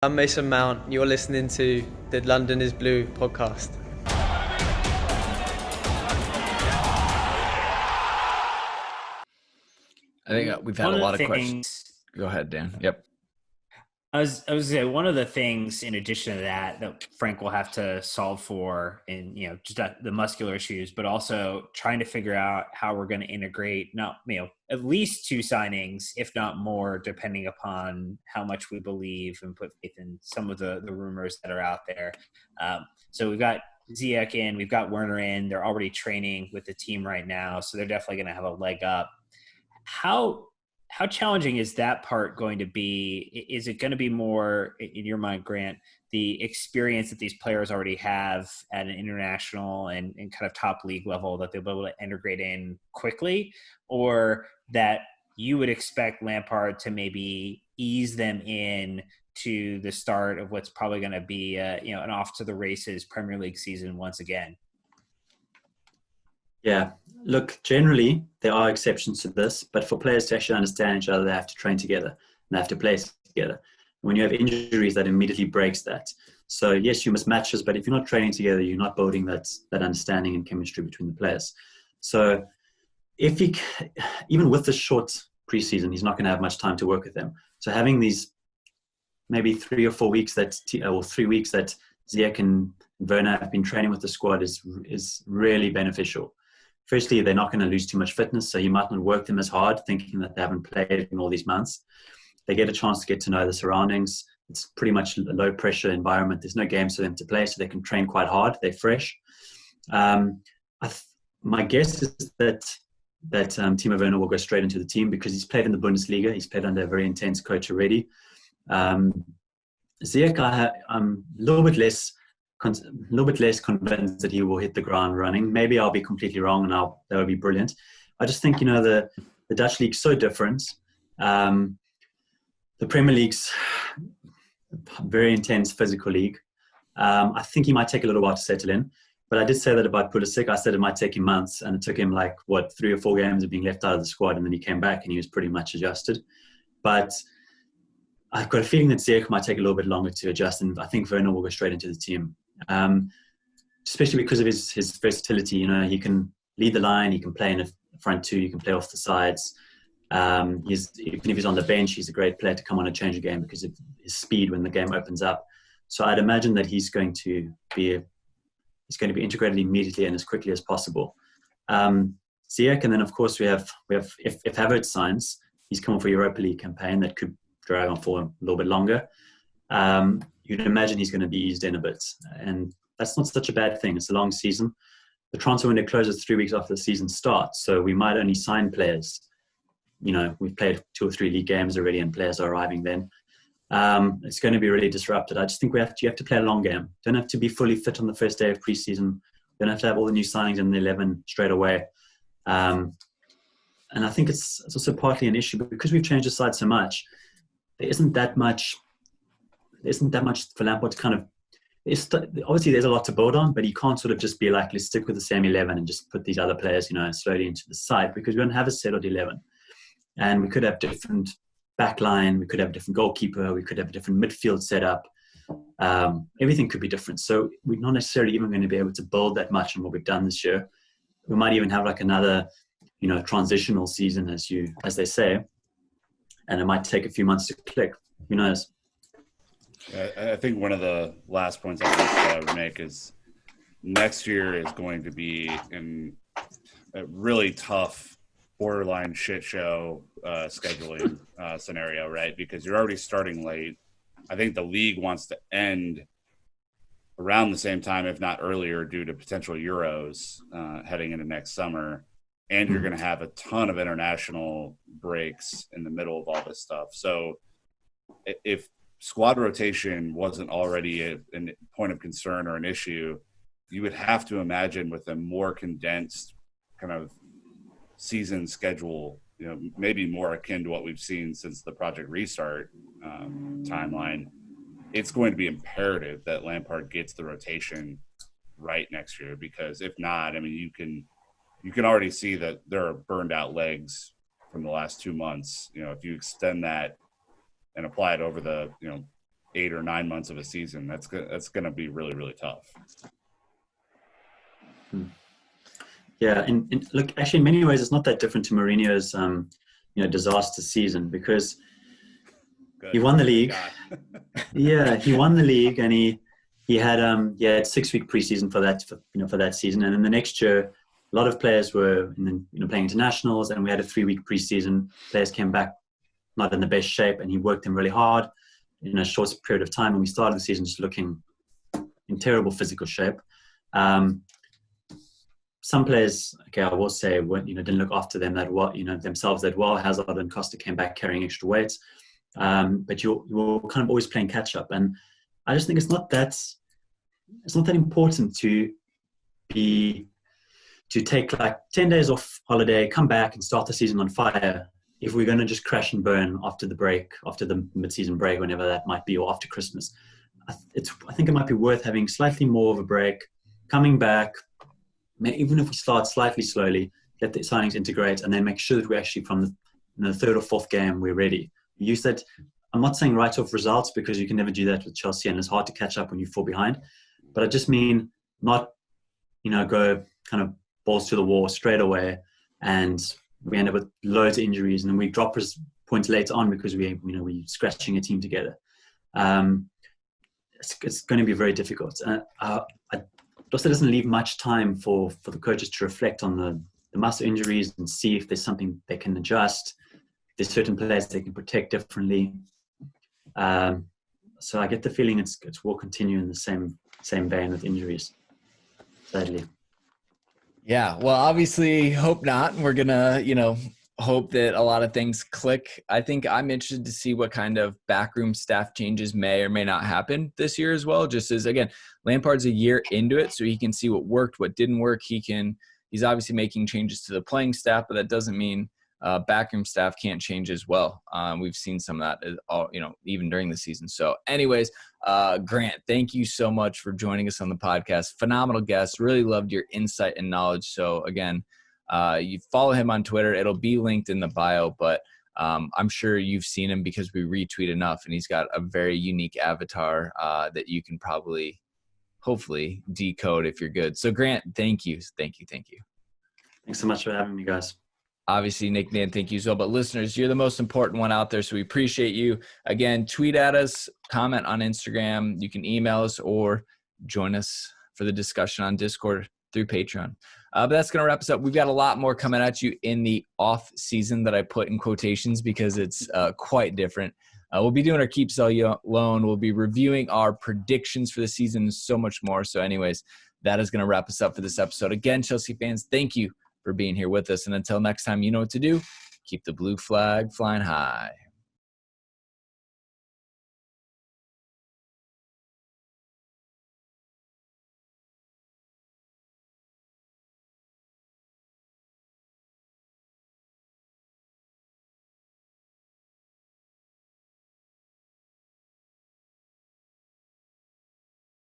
I'm Mason Mount. You're listening to the London is Blue podcast. I think we've had a lot of questions. Go ahead, Dan. Yep. I was say one of the things in addition to that Frank will have to solve for in just the muscular issues, but also trying to figure out how we're going to integrate at least two signings, if not more, depending upon how much we believe and put faith in some of the rumors that are out there. So we've got Ziyech in, we've got Werner in. They're already training with the team right now, so they're definitely going to have a leg up. How challenging is that part going to be? Is it going to be more, in your mind, Grant, the experience that these players already have at an international and kind of top league level that they'll be able to integrate in quickly, or that you would expect Lampard to maybe ease them in to the start of what's probably going to be an off to the races Premier League season once again? Yeah, look, generally there are exceptions to this, but for players to actually understand each other, they have to train together and they have to play together. When you have injuries, that immediately breaks that. So yes, you must matches, but if you're not training together, you're not building that understanding and chemistry between the players. So if he, even with the short preseason, he's not going to have much time to work with them. So having these maybe 3 or 4 weeks or 3 weeks that Ziyech and Werner have been training with the squad is really beneficial. Firstly, they're not going to lose too much fitness, so you might not work them as hard thinking that they haven't played in all these months. They get a chance to get to know the surroundings. It's pretty much a low-pressure environment. There's no games for them to play, so they can train quite hard. They're fresh. My guess is that Timo Werner will go straight into the team because he's played in the Bundesliga. He's played under a very intense coach already. Ziyech, I'm a little bit less convinced that he will hit the ground running. Maybe I'll be completely wrong, and that would be brilliant. I just think the Dutch league's so different. The Premier League's a very intense physical league. I think he might take a little while to settle in, but I did say that about Pulisic. I said it might take him months, and it took him 3 or 4 games of being left out of the squad, and then he came back and he was pretty much adjusted. But I've got a feeling that Ziyech might take a little bit longer to adjust, and I think Werner will go straight into the team. Especially because of his versatility. He can lead the line, he can play in the front two, he can play off the sides. Even if he's on the bench, he's a great player to come on and change a game because of his speed when the game opens up. So I'd imagine that he's going to be integrated immediately and as quickly as possible. Ziyech, and then of course we have if Havertz signs, he's coming for a Europa League campaign that could drag on for a little bit longer. You'd imagine he's going to be eased in a bit. And that's not such a bad thing. It's a long season. The transfer window closes 3 weeks after the season starts. So we might only sign players. We've played 2 or 3 league games already and players are arriving then. It's going to be really disrupted. I just think you have to play a long game. Don't have to be fully fit on the first day of preseason. Don't have to have all the new signings in the 11 straight away. And I think it's also partly an issue because we've changed the side so much. There isn't that much for Lampard to kind of. Obviously, there's a lot to build on, but he can't sort of just be like, let's stick with the same 11 and just put these other players, slowly into the side because we don't have a settled 11, and we could have different backline, we could have a different goalkeeper, we could have a different midfield setup. Everything could be different, so we're not necessarily even going to be able to build that much on what we've done this year. We might even have another, transitional season, as they say, and it might take a few months to click. Who knows? I think one of the last points I would make is next year is going to be in a really tough, borderline shit show scheduling scenario, right? Because you're already starting late. I think the league wants to end around the same time, if not earlier, due to potential Euros heading into next summer. And you're going to have a ton of international breaks in the middle of all this stuff. So if squad rotation wasn't already a point of concern or an issue, you would have to imagine with a more condensed kind of season schedule, maybe more akin to what we've seen since the Project Restart timeline, it's going to be imperative that Lampard gets the rotation right next year, because if not, I mean, you can already see that there are burned out legs from the last 2 months. If you extend that and apply it over the, 8 or 9 months of a season. That's going to be really, really tough. Yeah, and look, actually, in many ways, it's not that different to Mourinho's, disaster season, because he won the league. Yeah, he won the league, and he had 6-week preseason for that season, and then the next year, a lot of players were playing internationals, and we had a 3-week preseason. Players came back not in the best shape, and he worked them really hard in a short period of time, and we started the season just looking in terrible physical shape. Some players, I will say, didn't look after them themselves that well. Hazard and Costa came back carrying extra weights, but you're kind of always playing catch up. And I just think it's not that important to take like 10 days off holiday, come back and start the season on fire. If we're going to just crash and burn after the mid-season break, whenever that might be, or after Christmas, I think it might be worth having slightly more of a break, coming back. Even if we start slightly slowly, let the signings integrate, and then make sure that we're actually from the third or fourth game, we're ready. Use that. I'm not saying write off results, because you can never do that with Chelsea, and it's hard to catch up when you fall behind. But I just mean not, go kind of balls to the wall straight away, and we end up with loads of injuries, and then we drop points later on because we're scratching a team together. It's going to be very difficult. It also doesn't leave much time for the coaches to reflect on the muscle injuries and see if there's something they can adjust. There's certain players they can protect differently. So I get the feeling it will continue in the same vein with injuries, sadly. Yeah, well, obviously, hope not. We're gonna, hope that a lot of things click. I think I'm interested to see what kind of backroom staff changes may or may not happen this year as well. Just as, again, Lampard's a year into it, so he can see what worked, what didn't work. He's obviously making changes to the playing staff, but that doesn't mean backroom staff can't change as well. We've seen some of that, even during the season. So anyways, Grant, thank you so much for joining us on the podcast. Phenomenal guest. Really loved your insight and knowledge. So again, you follow him on Twitter. It'll be linked in the bio, but I'm sure you've seen him because we retweet enough, and he's got a very unique avatar that you can probably, hopefully, decode if you're good. So Grant, thank you. Thanks so much for having me, guys. Obviously, Nick, Dan, thank you so much. But listeners, you're the most important one out there, so we appreciate you. Again, tweet at us, comment on Instagram. You can email us or join us for the discussion on Discord through Patreon. But that's going to wrap us up. We've got a lot more coming at you in the off season that I put in quotations because it's quite different. We'll be doing our Keep Sell Loan. We'll be reviewing our predictions for the season and so much more. So anyways, that is going to wrap us up for this episode. Again, Chelsea fans, thank you for being here with us. And until next time, you know what to do. Keep the blue flag flying high.